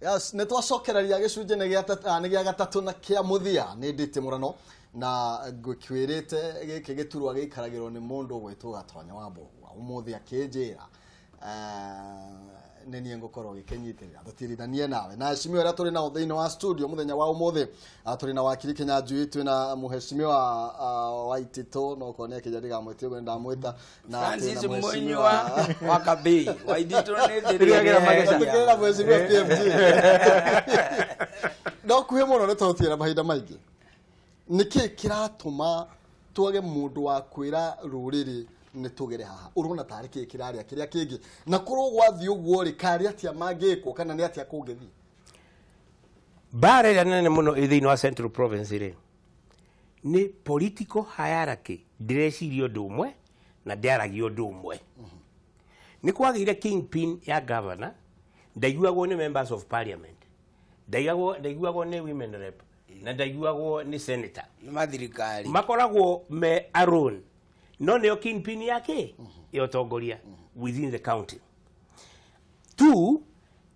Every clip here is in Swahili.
Yes, netwacokereria gicunje ne gĩa gatatu na kĩa muthia nĩ ndĩte mũrano na ngũkwĩrĩte gĩkĩ gĩturwa gĩikaragĩrwo nĩ mũndũ gwĩtwo Gatonya wa Mbũgua ũmũthĩ akĩnjĩra neni ngũkorwo gĩkenyitĩrĩra tũtirithanie nawe na heshimiwa ĩrĩa tũrĩ nao thĩinĩ wa studio mũthenya wa ũmũthĩ tũrĩ na wakiri Kĩnyanjui twĩ na mũheshimiwa Waititũ no kone kĩnya ndigamwĩtie gwenda ndamwĩta na Francis Mũnyua wa Kabei Waititũ nĩ ndĩrĩgera magĩcakĩra mũheshimiwa PMG no kuhe mũno nĩ tũthiĩ na mahinda maingĩ nĩkĩ kĩratũma twage mũndũ wa kwĩra rũrĩrĩ nĩ tũgere haha urona tarĩ kĩ kĩrarĩa kĩrĩa kĩngĩ na kũrwo gwathi ũguo rĩ kari atia mangĩkwo kana nĩ atia kũngĩthi bare ya nene muno thĩinĩ wa Central Province rĩ nĩ political hierarchy ndĩreciria ũndũ ũmwe na ndĩaragia ũndũ ũmwe nĩ kwagĩire kingpin ya governor ndaiguagwo nĩ members of parliament ndaiguagwo nĩ women rep na ndaiguagwo nĩ senator nĩ mathirikari makoragwo me alone no neo kingpin yake yotongoria within the county. Two,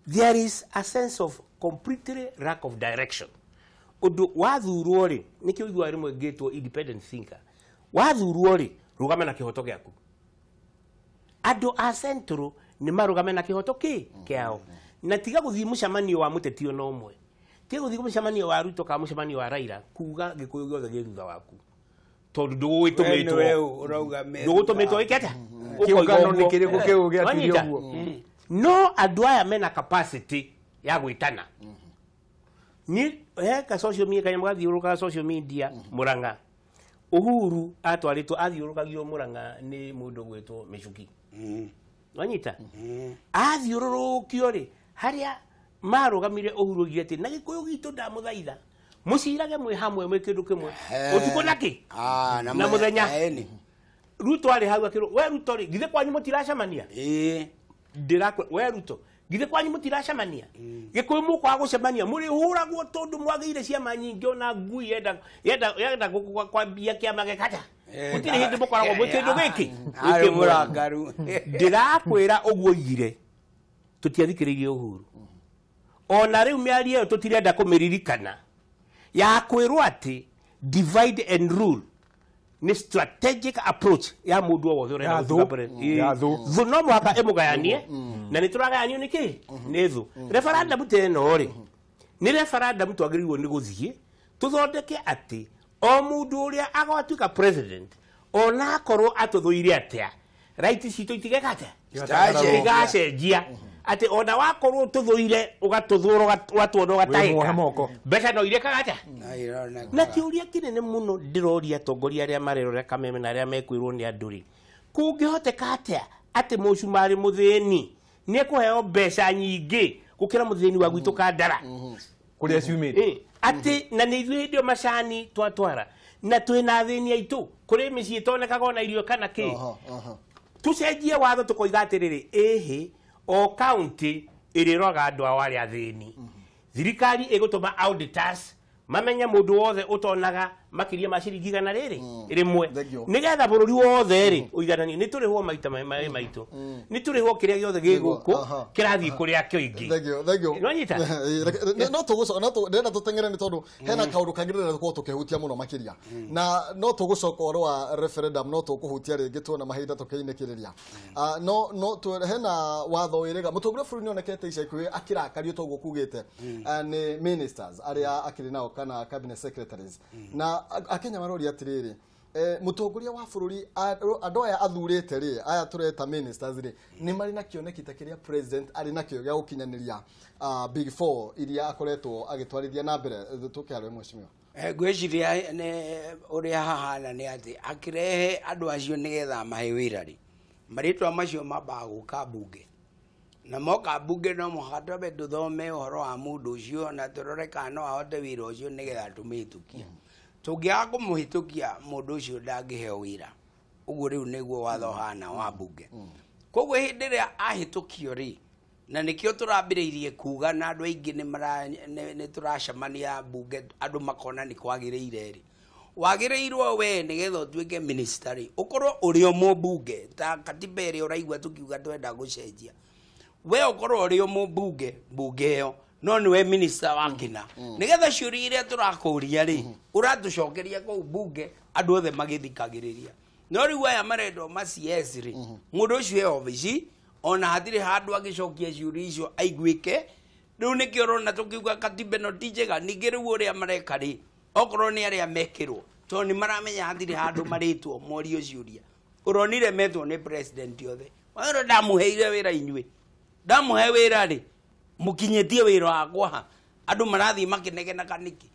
there is a sense of completely lack of direction. Odo wathurwo ri nikio igwa rimwe ngetwo independent thinker. Wathurwo ri rugame na kihoto gyaku. Ado a central ni marugame na kihoto kiao. Na tiga guthii mucamanio wa mutetio no mwe. Tiga guthii mucamanio wa Ruto ka mucamanio wa Raila kuga gikuyu gyothe githutha waku. Tondu ndũgũtũmĩtwo ikete kiungano nĩ kĩrĩkũ kĩu gĩatirio guo no andũ aya mena capacity ya gwĩtana ni ka social media kanya mũgathiũrũka social media Murang'a Uhuru atwarĩtwo athiũrũkagio Murang'a nĩ mũndũ gwĩtwo Michuki wanyita athiũrũrũkio rĩ harĩa marũgamire Uhuru gĩtĩ na gĩkũyũ gitũ ndamũthaitha musirage mwe hamwe mwe kindu kimwe utuko naki na muthenya Ruto ari hau akiro we Ruto ri githe kwanyu mutiracamania ndirakwe we Ruto githe kwanyu mutiracamania gikuyu mukwa gucemania muri huragwo tondu mwagire ciama nyingi ona ngui yenda kwambia kiama gekata mutiri hindi mukoragwo mwe kindu giki ari murangaru ndirakwira uguo igire tutiathikiririe Uhuru ona riu miarie tutirenda kumiririkana ya kwirwo ati divide and rule ni strategic approach ya mundu wothe urenda thu no mwaka emugayanie na ni turagayanio niki ni thu referendum teno ri ni referendum twagiriwo ni guthie tuthondeke ati o mundu uria agwatuika president ona akorwo atuthuire atia right citu itigekate igacenjia ati ona wakorwo tuthuire ugatuthura watuono gataika mbeca no irekaga ata na kiuria kinene muno ndiroria tongoria aria marerore kameme na aria mekwirwo ni anduri kungihoteka atia ati mucumari muthini ni kuheo mbeca nyingi gukira muthini wa gwitu Kandara kuria ciumire ati na ni ithuĩ ndio macani twatwara na twina thini aitu kuri micii tonekaga ona irio kana ki tucenjie watho tukoiga atiriri ehe o county iriroga andu awari athini thirikari igutuma auditors mamenya mundu wothe utonaga makiria maciringi igana riri rimwe nigetha bururi wothe ri uiganani ni turihwo maita maitu ni turihwo kiria giothe giguku kirathi kuria kyoingi no nyita no tugucoka no ndenda tutengere ni tondu hena kaundu kangirira ko tukihutia muno makiria na no tugucoka oro wa referendum no tukuhutia ringi tuona mahinda tukiinekiriria no hena watho wirega mutongoria bũrũri nionekete ica ikuhĩ akirakario toguo kugite ni ministers aria akiri nao kana cabinet secretaries na akenya marori atiriri mutongoria wa bũrũri andu aya athurite ri aya tureta ministers ri ni mari na kioneki ta kiria president ari na kio gya gukinyaniria big four iria akoretwo agitwarithia na mbere tukiarwe mweshimiwa gwiciria ne uria hahana ni ati akirehe andu acio nigetha mahe wira ri maritwa macio mamba guka bunge na moka bunge no muhata bedu thome uhoro wa mundu ucio na turore kana ahote wira ucio nigetha tumitukia tungiaga kumuhitukia mundu ucio ndangiheo wira uguo riu niguo watho hana wa bunge koguo hindi ria ahitukio ri na nikio turambiriirie kuga na andu aingi ni turacemania bunge andu makona ni kwagiriire ri wagireirwo we nigetha utuike minister ri ukorwo uri o mubunge ta katiba iri uraigua tukiuga twenda gucenjia we ukorwo uri o mubunge bunge yo no niwe minister wa kina nigetha ciũria iria tũrakũria ri ũratucokeria kũu bunge andũ othe magĩthikagĩrĩria no rĩu aya marendwo maciesi ri mũndũ ũcio e obici ona hatirĩ handũ agĩcokia ciũria icio aiguĩke rĩu nĩkĩo ũrona tũkiuga katiba ĩno ti njega ningĩ rĩu ũrĩa mareka rĩ okorwo nĩ arĩa mekĩrwo tondũ nĩ maramenya hatirĩ handũ marĩtwo morio ciũria ũronire metwo nĩ president othe wĩra ndamũheire wĩra inyuĩ ndamũhe wĩra rĩ mũkinyĩtie wĩra wakwa ha andũ marathiĩ makĩnegena kanĩki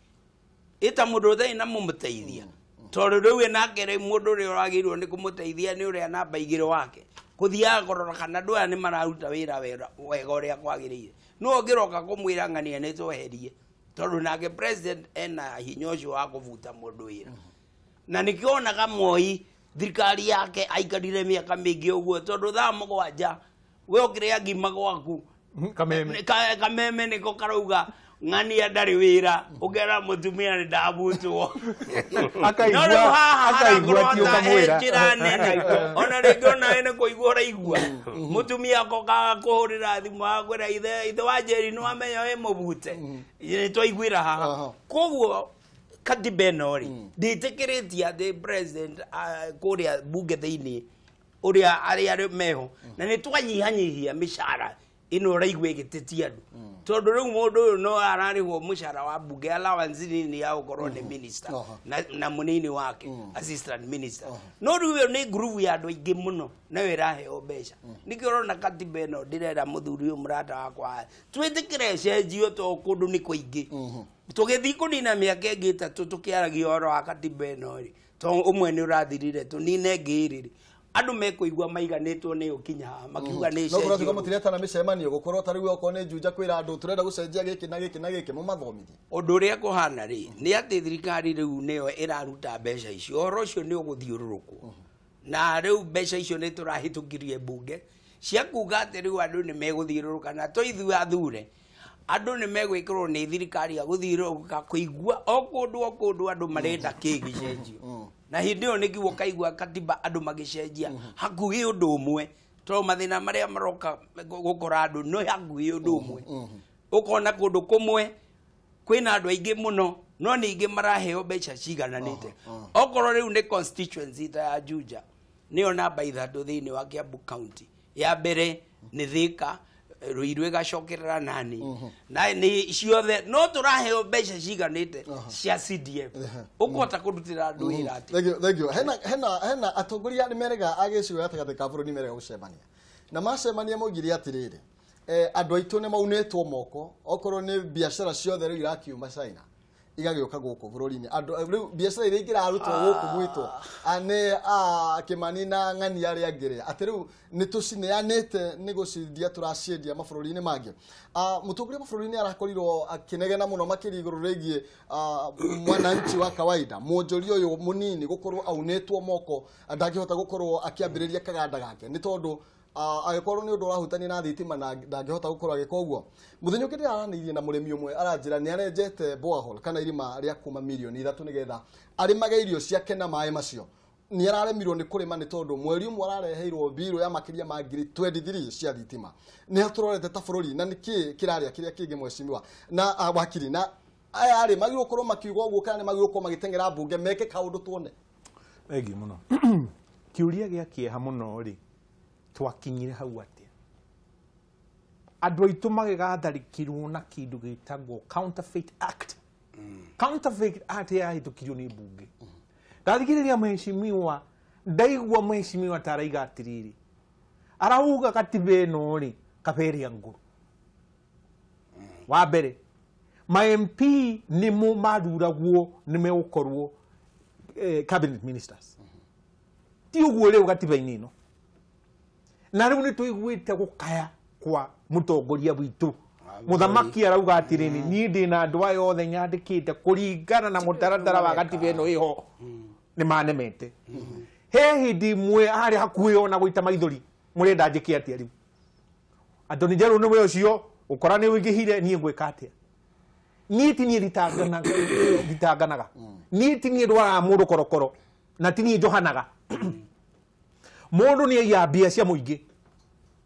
ĩta mũndũ ũtarĩ na mũmũteithia tondũ rĩu enake rĩ mũndũ ũrĩa ũragĩrĩirwo nĩ kũmũteithia nĩ ũrĩa namba igĩrĩ wake kũthiaga kũrora kana andũ aya nĩ mararuta wĩra wega ũrĩa kwagĩrĩire no ũngĩroka kũmwĩra ng'ania nĩ tweherie tondũ nake president ena hinya ũcio wa kũbuta mũndũ wĩra na nĩkĩonaga Moi thirikari yake aikarire mĩaka mĩingĩ ũguo tondũ thaa mũgwanja we ũkĩrĩa ngima gwaku kameme nĩko karauga ng'ania ndarĩ wĩra ũkera mũtumia nĩ ndabutwo akaigua ti ũkamwĩra ona rĩngĩ ona ene kũigua ũraigua mũtumia akokaga kũhũrĩra thimũ akwĩra ithe wa Njeri nĩ wamenya wĩ mũbute nĩ twaiguĩra haha koguo katiba ĩno rĩ ndĩtĩkĩrĩtie atĩ president kũrĩa bunge thĩinĩ ũrĩa arĩa meho na nĩ twanyihanyihia mĩcara ino raigwe gĩtĩti andũ tondũ rĩu mũndũ ũyũ no ararĩhwo mũcara wa bunge allowance nini ya gũkorwo nĩ minister na mũnini wake assistant minister no rĩu ĩyo nĩ group ya andũ aingĩ mũno nayo ĩraheo mbeca nĩkĩo ũrona katiba ĩno ndĩrenda mũthuri ũyũ mũrata wakwa twĩtĩkĩre cenjio tondũ kũndũ nĩ kũingĩ tũgĩthiĩ kũnina mĩaka ĩngĩ ĩtatũ tũkĩaragia ũhoro wa katiba ĩno rĩ tondũ ũmwe nĩ ũrathirire tũnine ĩngĩ ĩrĩ andũ mekũigua maiganĩtwo nĩ ũkinya makiuga nĩ cenjio no kũratuga mũtireta na mĩcemanio gũkorwo tarĩu okorwo nĩ Juja kwĩra andũ tũrenda gũcenjia gĩkĩ na gĩkĩ na gĩkĩ mũmathomithie ũndũ ũrĩa kũhana rĩ nĩ atĩ thirikari rĩu nĩyo ĩraruta mbeca icio ũhoro ũcio nĩ ũgũthiũrũrũkwo na rĩu mbeca icio nĩ tũrahĩtũkirie bunge cia kuga atĩ rĩu andũ nĩ megũthiũrũrũka na to ithuĩ athure andũ nĩ megwĩkĩrwo nĩ thirikari ya gũthiũrũrũka kũigua o kũndũ andũ marenda kĩgĩcenjio na hindi ĩyo nĩguo kaigua katiba andũ magĩcenjia hakuhĩ ũndũ ũmwe tondũ mathĩna marĩa maroka gũkora andũ no hakuhĩ ũndũ ũmwe ũkona kũndũ kũmwe kwĩna andũ aingĩ mũno no ningĩ maraheo mbeca cigananĩte okorwo rĩu nĩ constituency ta ya Juja nĩyo namba 3 thĩinĩ wa Kiambu County ya mbere nĩ Thika Ruiru ĩgacokerera nani na nĩ ciothe no tũraheo mbeca ciganĩte cia CDF ũkũhota kũrutĩra andũ wĩra atĩ thank you hena atongoria nĩ merega agĩcigo gatagatĩ ka bũrũri merega gũcemania na macemania maugire atĩrĩrĩ andũ aitũ nĩ maunĩtwo moko okorwo nĩ biacara ciothe rĩu irakiuma China igagĩũka gũkũ bũrũri-inĩ andũ rĩu biacara iria ingĩrarutwo gũkũ gwitũ nĩ Kĩmani na ng'ani arĩa angĩ atĩ rĩu nĩ tũcineanĩte nĩ gũcindia tũraciendia mabũrũri-inĩ mangĩ mũtongoria mabũrũri-inĩ arakorirwo akĩnegena mũno makĩria igũrũ rĩgiĩ mwananchi wa kawaida mwonjoria ũyũ mũnini gũkorwo aunĩtwo moko ndangĩhota gũkorwo akĩambĩrĩria kaganda gake nĩ tondũ agĩkorwo nĩ ũndũ ũrahutania na thitima na ndangĩhota gũkorwo agĩka ũguo mũthenya ũngĩ aranĩirie na mũrĩmi ũmwe aranjĩra nĩ arenjete borehole kana irima rĩa kuma mirioni 3 nĩgetha arĩmage irio ciake na maĩ macio nĩ araremirwo nĩ kũrĩma nĩ tondũ mweri ũmwe arareheirwo mbirũ ya makĩria ma ngiri 23 cia thitima nĩ atũrorete ta bũrũri na nĩkĩ kĩrarĩa kĩrĩa kĩngĩ mwecimiwa na wakiri na aya arĩ magĩrĩirwo gũkorwo makiuga ũguo kana nĩ magĩrĩirwo gũkorwo magĩteng'era mbunge meke kaũndũ tuone egi mũno kĩũria gĩa kĩeha mũno rĩ twakinyire hau atĩa andũ aitũ magĩgatharĩkĩrwo na kĩndũ gĩtagwo Counterfeit Act Counterfeit Act yahĩtũkirio nĩ mbunge ndathikĩrĩria mheshimiwa ndaigua mheshimiwa taraiga atĩrĩrĩ arauga katiba ĩno rĩ kaberia ngũrũ wa mbere ma MP nĩmo maruragwo nĩ megũkorwo cabinet ministers ti ũguo rĩu katiba-inĩ ĩno na rĩu nĩ tũiguĩte gũkaya kwa mũtongoria witũ mũthamaki arauga atĩrĩrĩ niĩ ndĩna andũ aya othe nyandĩkĩte kũringana na mũtaratara wa katiba ĩno ĩho nĩ manemete he hĩndĩ imwe harĩ hakuhĩ ona gũita maithori mũrenda njĩke atĩa rĩu Anthony Njeru nĩwe ũcio ũkora nĩ wĩingĩhire niĩ ngwĩka atĩa niĩ ti niĩ thitanganaga niĩ ti niĩ ndwaraga mũndũ korokoro na ti niĩ njohanaga mũndũ nĩ aiya mbia cia mũingĩ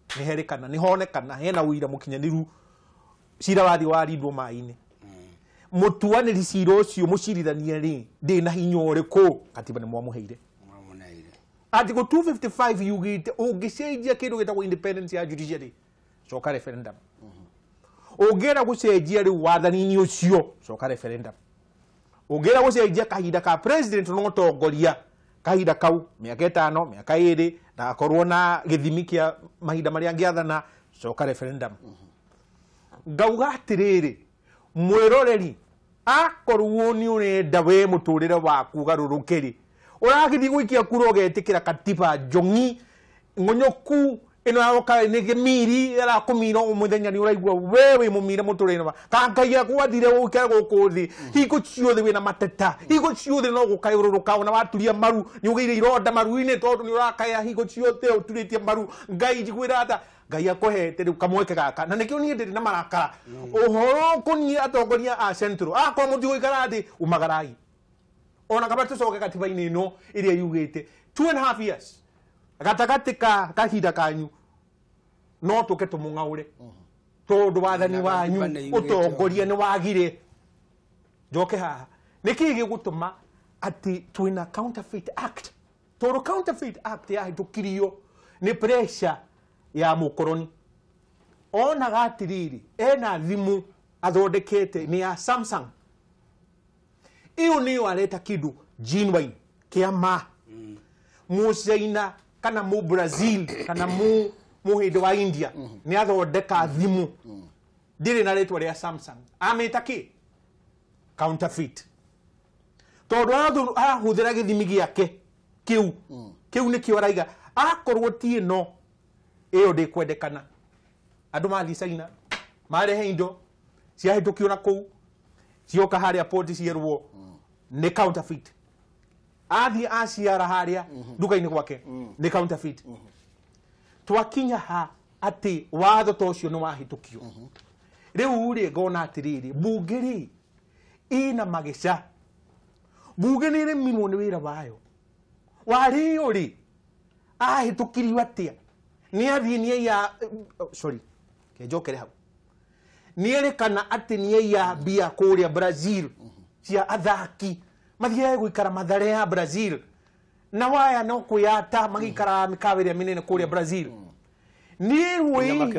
nĩ herĩkana nĩ honekana hena ũira mũkinyanĩru cira wathi warindwo mai-inĩ mũtuanĩri cira ũcio mũcirithania rĩ ndĩ na hinya ũrĩkũ katiba nĩ mwamũheire article 255 yugĩte ũngĩcenjia kĩndũ gĩtagwo independence ya judiciary coka referendum ũngĩra gũcenjia rĩu wathani-inĩ ũcio coka referendum ũngĩra gũcenjia kahinda ka president no tongoria kahinda kau mĩaka 5 mĩaka 2 na akorwo na gĩthimi kĩa mahinda marĩa angĩathana coka referendum ngauga atĩrĩrĩ mwĩroreri akorwo nĩ ũrenda we mũtũrĩre waku ũgarũrũke rĩ ũragĩthiĩ gũikia kura ũgetĩkĩra katiba njong'i ng'onyoku ino yaoka nĩ gĩmiri arakũmira mũthenya nĩ ũraigua we wĩ mũmire mũtũrĩre wa kangai akwathire ũkĩra gũkũ thĩ hingo ciothe wĩna mateta hingo ciothe no gũkayũrũrũka ona waturia maru nĩ ũgĩire ironda maru-inĩ tondũ nĩ ũrakaya hingo ciothe ũturĩtie maru ngai njiguĩra ata ngai akũhete rĩu kamweke gaka na nĩkĩo niĩ ndĩrĩ na marakara ũhoro ũkoniĩ atongoria a central akorwo mũtigũikara thĩ umagarai ona kaba tũcoke katiba-inĩ ĩno ĩrĩa yugĩte 2.5 years gatagatĩ ka kahinda kanyu no tũke tũmũng'aũre tondũ wathani wanyu ũtongoria nĩ wagire njoke haha nĩkĩ gĩgũtũma atĩ twĩna counterfeit act tondũ counterfeit act yahĩtũkirio nĩ pressure ya mũkoroni onaga atĩrĩrĩ ena thimũ athondekete nĩ ya Samsung iyo nĩyo areta kĩndũ genuine kĩa ma mũcaina kana mu Brazil kana mu hindi wa India nĩ athondeka thimũ ndĩrĩ na rĩtwa rĩa Samsung amĩta kĩ counterfeit tondũ arahũthĩra gĩthimi gĩake kĩu nĩkĩo araiga akorwo ti ĩno ĩyo ndĩkwendekana andũ mathiĩ China marehe indo ciahĩtũkio na kũu cioka harĩa port cierwo nĩ counterfeit athiĩ aciara harĩa nduka-inĩ gwake nĩ counterfeit twakinya ha atĩ watho ta ũcio nĩ wahĩtũkio rĩu rĩ ngona atĩrĩrĩ mbunge rĩ ĩna magĩca mbunge nĩ ĩremirwo nĩ wĩra wayo warĩyo rĩ ahĩtũkirio atĩa nĩ athiĩ nĩ ya sorry kenjokere hau nĩ erĩkana atĩ nĩ ya mbia kũrĩa Brazil cia athaki mathiaga gũikara Mathare ya Brazil na waya no kwĩyata magĩikara mĩkawa ĩrĩa mĩnene kũrĩa Brazil nĩ rũĩ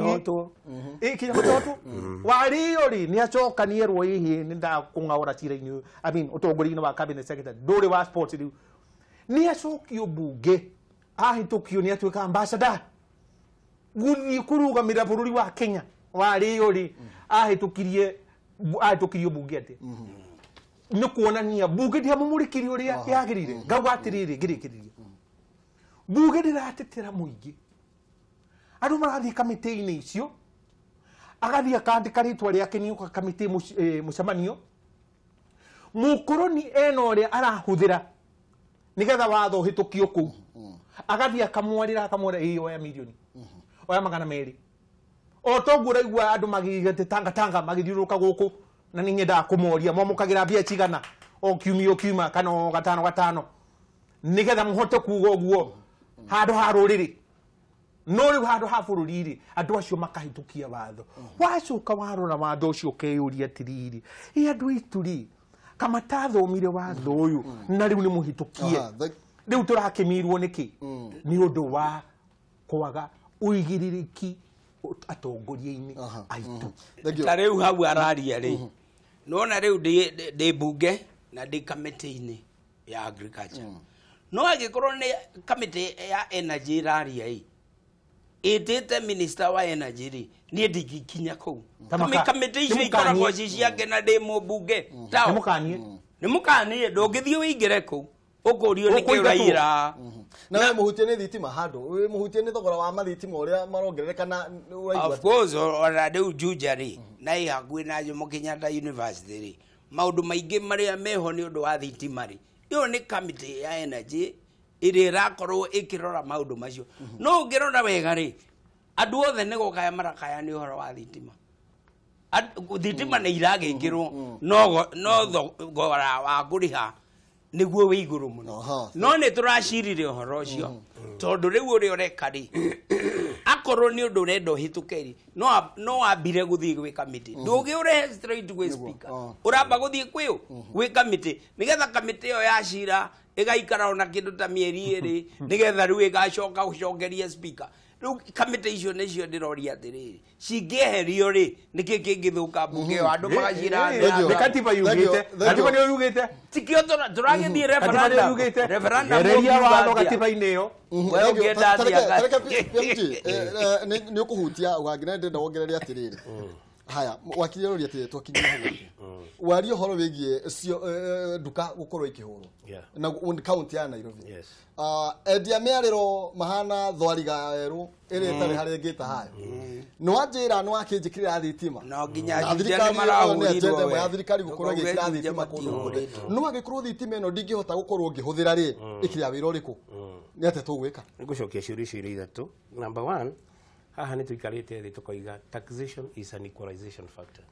kĩnyamatoto warĩyo rĩ nĩ acokanire rũĩ nĩ ndakũng'aũra cira-inĩ I mean ũtongoria-inĩ wa cabinet secretary ndũrĩ wa sports rĩu nĩ acokio mbunge ahĩtũkio nĩ atuĩka ambassador gũthiĩ kũrũgamĩrĩra bũrũri wa Kenya warĩyo rĩ ahĩtũkirio mbunge atĩ nĩ kuonania mbunge ndĩamũmũrĩkire ũrĩa yagĩrĩire ngauga atĩrĩrĩ ngĩrĩkĩrĩria mbunge ndĩratetera mũingĩ andũ marathiĩ kamĩtĩ-inĩ icio agathiĩ akandĩka rĩtwa rĩake nĩ oka kamĩtĩ mũcemanio mũkoroni ena ũrĩa arahũthĩra nĩgetha watho ũhĩtũkio kũu agathiĩ akamwarĩra ĩĩ oya mirioni oya 200 o toguo ũraigua andũ magĩgĩte tanga magĩthiũrũrũka gũkũ na nĩ nyendaga kũmoria mwamũkagĩra mbia cigana o kiumia kana o gatano nĩgetha mũhote kuuga ũguo handũ ha rũrĩrĩ no rĩu handũ ha bũrũri-rĩ andũ acio makahĩtũkia watho wacoka warora watho ũcio ũkeyũria atĩrĩrĩ andũ aitũ-rĩ kama tathomire watho ũyũ na rĩu nĩ mũhĩtũkie rĩu tũrakĩmirwo nĩkĩ nĩ ũndũ wa kwaga ũigĩrĩrĩki atongoria-inĩ aitũ ta rĩu hau araria rĩ nona rĩu ndĩ mbunge na ndĩ kamĩtĩ-inĩ ya agriculture no agĩkorwo nĩ kamĩtĩ ya energy ĩraria ĩtĩte minister wa energy rĩ niĩ ndingĩkinya kũu kamĩtĩ icio ikoragwo ciake na ndĩ mũmbunge nĩ mũkanie ndũngĩthiĩ ũingĩre kũu ũkũrio nĩkĩ ũraira na we mũhutie nĩ thitima handũ we mũhutie nĩ thogora wa mathitima ũrĩa marongerereka na of course ona rĩu Juja rĩ na hakuhĩ na Jomo Kenyatta University rĩ maũndũ maingĩ marĩa meho nĩ ũndũ wa thitima rĩ ĩyo nĩ kamĩtĩ ya energy ĩrĩa ĩrakorwo ĩkĩrora maũndũ macio no ũngĩrora wega rĩ andũ othe nĩ gũkaya marakaya nĩ ũhoro wa thitima thitima nĩ iragĩkĩrwo no thogora wa kũrĩha nĩguo wĩ igũrũ mũno no nĩ tũracirire ũhoro ũcio tondũ rĩu ũrĩa ũreka rĩ akorwo ni undu urenda hitukeri no ambire guthie gwi committee ndugi ure straight gwi speaker uramba guthie kwiu gwi committee nigetha committee yo yacira igaikara ona kindu ta mieri iri nigetha riu igacoka gucokeria speaker riu committee icio nicio ndiroria atiriri cingieherio ri niki kingithuka bunge yo andu magacira ni katiba yugite katiba ni yugite tikio turagithie referendum gereria watho katiba-ini yo wewe ungienda atia ni ukuhutia wangina ndenda wongerere atiriri haya wakiri rori atire twakinyia hagu wari horo wigie cio nduka gukorwo ikihuro na county ya Nairobi endia miariro mahana thwariga eru iri tari hari ngita hayo no anjira no akinjikirira thitima no nginya thirikari marahurirwo ya thirikari gukorwo igikira thitima kundu no agikorwo thitima ino ndingihota gukorwo ngihuthira ri ikira wira uriku ni ate tugwika ngucokia ciuria icio ithatu. Number 1, haha ni tuikarite thi tukoiga taxation is an equalization factor.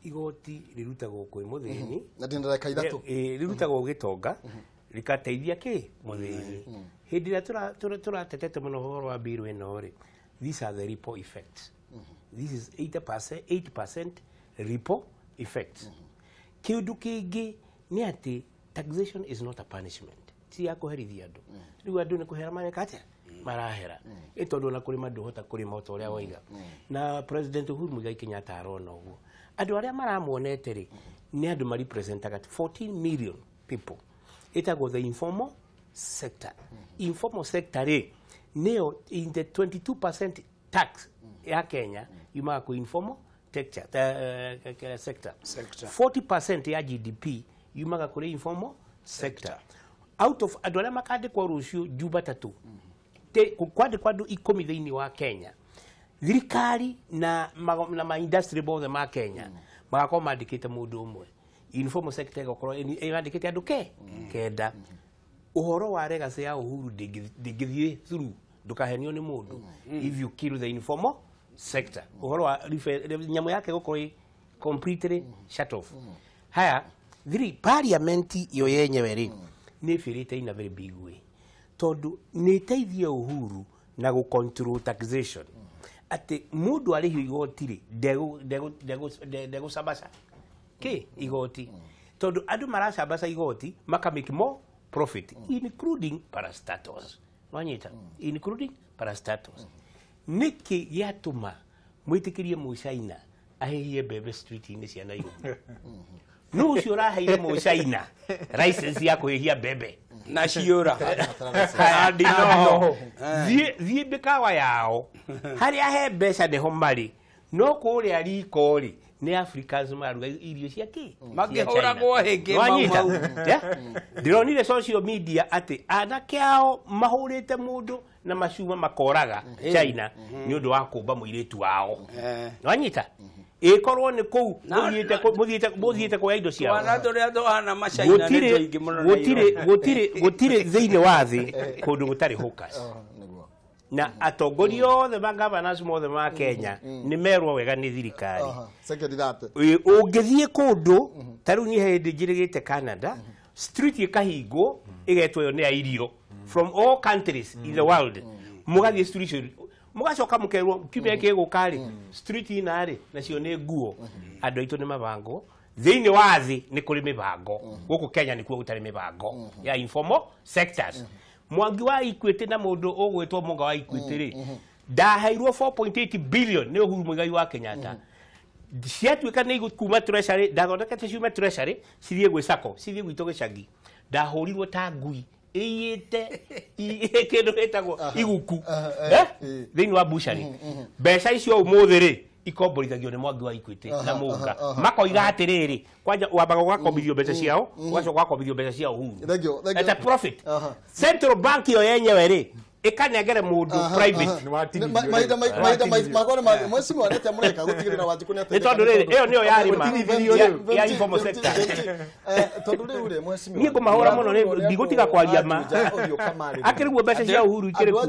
Igoti rirutagwo kwi muthini na ndindareka ithatu rirutagwo gitonga rikateithia ki muthini hindi ria turatetete muno horo wa biru ino ri. These are the ripple effects. This is 80% ripple effects. Kiundu kingi ni ati taxation is not a punishment. Ti ya kuherithia andu. Riu andu ni kuhera mareka atia marahera itondu na kuri mandu hota kuri moto uria waiga na President Uhuru Muigai Kenyatta arona uguo andu aria maramuonete ri ni andu mari representaga 14 million people. Itagwo the informal sector. Informal sector ri neo in the 22% tax ya Kenya yumaga ku informal sector. 40% ya GDP yumaga kuri informal sector. Out of andu aria makandikwo rucio juba tatu kwandikwo andu 10 thiini wa Kenya, thirikari na ma industry bothe ma Kenya magakorwo mandikite mundu umwe. Informal sector igakorwo mandikite andu kenda. Uhoro wa legacy ya Uhuru ndingithie through ndukahenio ni mundu if you kill the informal sector. Uhoro wa nyamu yake gukorwo completely shut off. Haya parliament yo yenyewe ri ni firite in a very big way. Tondu ni teithia Uhuru na go control taxation. Ati mundu arihi igoti ri ndego sabasa ke igoti. Tondu andu maracabasa igoti maka make more profit including parastatus. Wanyita including parastatus. Niki giatuma mwitikirie Muchaina ahihie bebe street ini cia Nairobi. No ucio raheire Muchaina license ya kuhihia bebe na ciura hadi no thie bikawa yao hari ahe mbeca de homari no kuri ari kori ni Africans maruga irio cia ki makihuragwo hingi mau ndironire social media ati anake ao mahurite mundu na macuma makoraga China ni undu wa kumba muiritu wao wanyita ikorwo ni kou muthiite kwa indo ciao wana turia tuhana macaina ni toingi muno gutire thiini wa thi kundu gutari hookers na atongoria othe magavanas mothe ma Kenya ni merwo wega ni thirikari ungithie kundu taru ni hindi njirigite Canada street ikahingo igetwo yo ni airio from all countries in the world mugathie street mugacoka mukerwo kimya kigukari street inari nacio ni nguo andu aitu ni mabango thiini wa thi ni kuri mibango guku Kenya ni kuo gutari mibango ya informal sectors. Mwangi wa Equity na mundu ugwitwo Munga wa Equity ri ndaheirwo 4.8 billion ni Uhuru Muigai wa Kenyatta. Ciatuika ni kuma treasury ndathondekete ciume treasury cithie gwi sako cithie gwito gicagi ndahurirwo ta ngui iyite kindu etagwo iguku thiini wa bushari mbeca icio umuthi ri ikomborithagio ni Mwangi wa Equity na Munga makoiga atiriri kwanja wambaga gwakombithio mbeca ciao wacoka gwakombithio mbeca ciao Uhuru it's a profit. Central Bank yo yenyewe ri ikanegere mundu private maida magore mwesimu anete mureka gutigirira wajikuni ate tondu riri iyo niyo yarima ya informal sector tondu riri mwesimu ni ngumahura muno ni ndigutiga kwaria ma akiriguo mbeca cia Uhuru ikiriku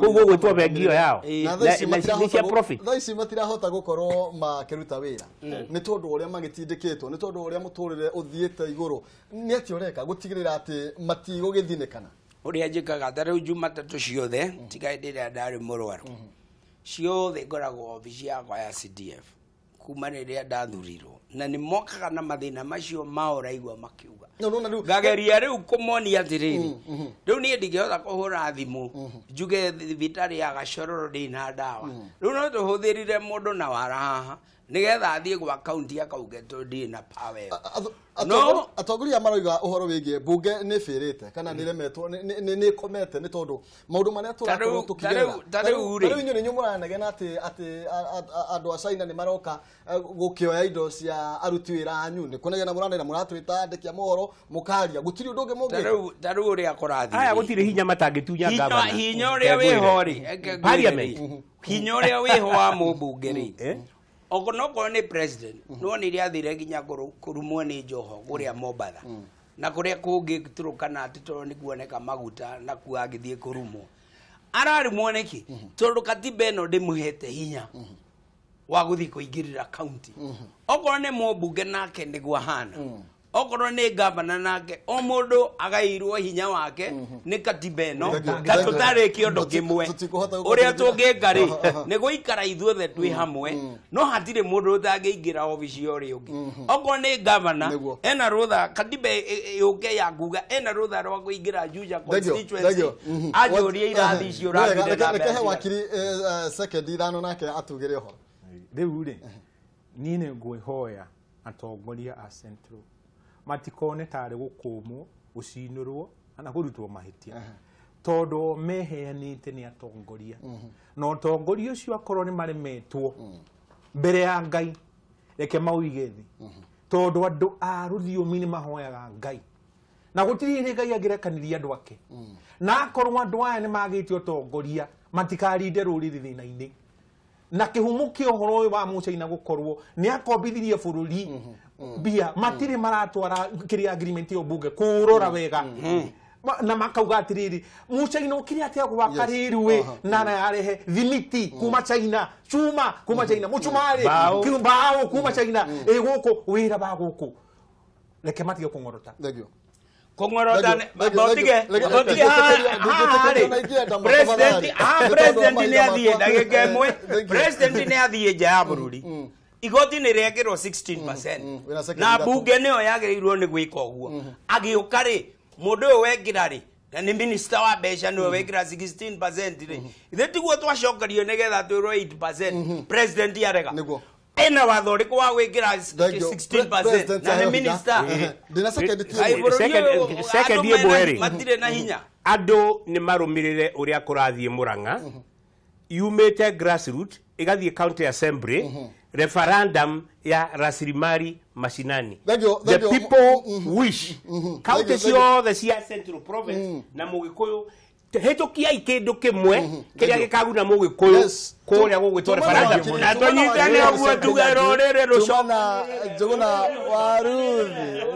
koguo gwitwo bengi iyo yao na cia profit thaici matirahota gukorwo makiruta wira ni tondu uria magitindikitwo ni tondu uria muturire uthiite iguru ni ati ureka gutigirira ati matigugithinekana uria njikaga tarĩu Jumatatũ ciothe tiga hĩndĩ ĩrĩa ndarĩ mũrwaru ciothe ngoragwo obici yakwa ya CDF kuma rĩrĩa ndathurirwo na nĩ mokaga na mathĩna macio mao raigua makiuga ngageria rĩu kũmonia atĩrĩrĩ rĩu niĩ ndingĩhota kũhũra thimũ njuge thibitarĩ ya Gacororo ndĩna ndawa rĩu no tũhũthĩrire mũndũ na wara haha nigetha athiĩ gwa kaunti akauge tũndĩ na power no atongoria maroiga uhoro wigie bunge nĩ fĩrĩte kana nĩ remetwo nĩ komete nĩ tondũ maũndũ marĩa tũrakorwo tũkigerera tarĩu inyuĩ nĩ mũranegena atĩ andũ a China nĩ maroka gũkĩoya indo cia aruti wĩra anyu nĩ kũnegena mũranegena mũratwĩta andĩki a mohoro mũkaria gũtirĩ ũndũ ũngĩ mũngĩ tarĩu ũrĩa kũrathiĩ aya gũtirĩ hinya matangĩtunya ngavana hinya ũrĩa wĩho rĩ parliament hinya ũrĩa wĩho wa mũmbunge rĩ okonoko ni president no ni ria thire ginya kurumwo ni njoho kuria Mombatha na kuria kungi turukana atito ni kuoneka maguta na kuagithie kurumwo arari muoneki tondu katiba eno ndimuhete hinya wa guthi kuingirira county okorwo ni mũmbunge nake nĩguo hana okorwo ni governor nake o mundu agairwo hinya wake ni katiba eno tatutari kiondo kimwe uria tungĩka ri ni guikara ithuothe twi hamwe no hatire mundu utangĩingira obici ori ungi okorwo ni governor ena rutha katiba yuke ya kuga ena rutha rwa kuingira Juja constituency ajoria irathi icio rathire na reke wakiri second ithano nake atugire ho riu ri ni ne ngwihoya atongoria a Central matikone tarĩ gũkũmwo gũcinũrwo ana kũrutwo mahitia tondu meheanĩte nĩ atongoria na atongoria ũcio akorwo nĩ maremetwo mbere ya Ngai reke mauige thĩ tondu andũ a rũthiomi nĩ mahoyaga Ngai na gũtirĩ Ngai angĩrekaniria andũ ake na akorwo andũ aya nĩ magĩte atongoria matikarinde rũrĩrĩ thĩna-inĩ na kĩhumo kĩa ũhoro ũyũ wa Mũchaina gũkorwo nĩ akombithirie bũrũri bia matire maratwara kiri agreement yo bunge kurora wega na makauga atiriri Mũchaina ukiri atia gwaka riruwe nana yarehe thimiti kuma China chuma kuma China muchumari kimbao kuma China guku wira ba guku reke matige kungorota kongorota botige president ni athie ndagĩka ĩmwe president ni athie nja ya bũrũri igoti ni rĩekĩrwo 16% na bunge nĩyo yagĩrĩirwo nĩ gwĩka ũguo agĩũka rĩ mũndũ ũyũ wekĩra rĩ na nĩ minister wa mbeca nĩwe wekĩra 16% rĩ ithe tiguo twacokerio nĩgetha twĩrwo 8% president arega ena watho ũrĩkũ wa gwĩkĩra 16% na nĩ minister second year matirĩ na hinya andũ nĩ marũmĩrĩre ũrĩa kũrathiĩ Mũrang'a yumĩte grassroots igathiĩ county assembly referendum ya rasilimali mashinani the people wish county ciothe cia Central Province na Mũgĩkũyũ hĩtũkiai kĩndũ kĩmwe kĩrĩa gĩkaguna Mũgĩkũyũ kũrĩa gũgwĩtwo referendum na tũnyitane ũguo tuge rũrĩrĩ rũcona Njũgũna Waruthi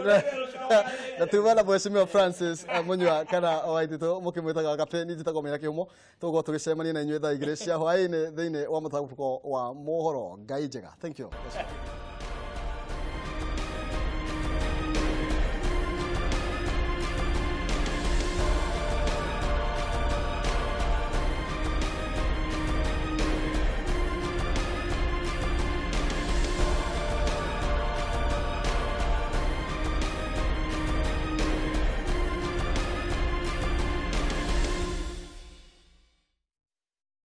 na tumana Mheshimiwa Francis Munyua kana Waititũ mũkĩmwĩtaga kapeni njĩtagwo Mĩaka Kĩhumo tũgũkorwo tũgĩcemania na inyuĩ thaa igĩrĩ cia hwaĩ-inĩ thĩinĩ wa mũtambũrũko wa mohoro Ngai njega. Thank you.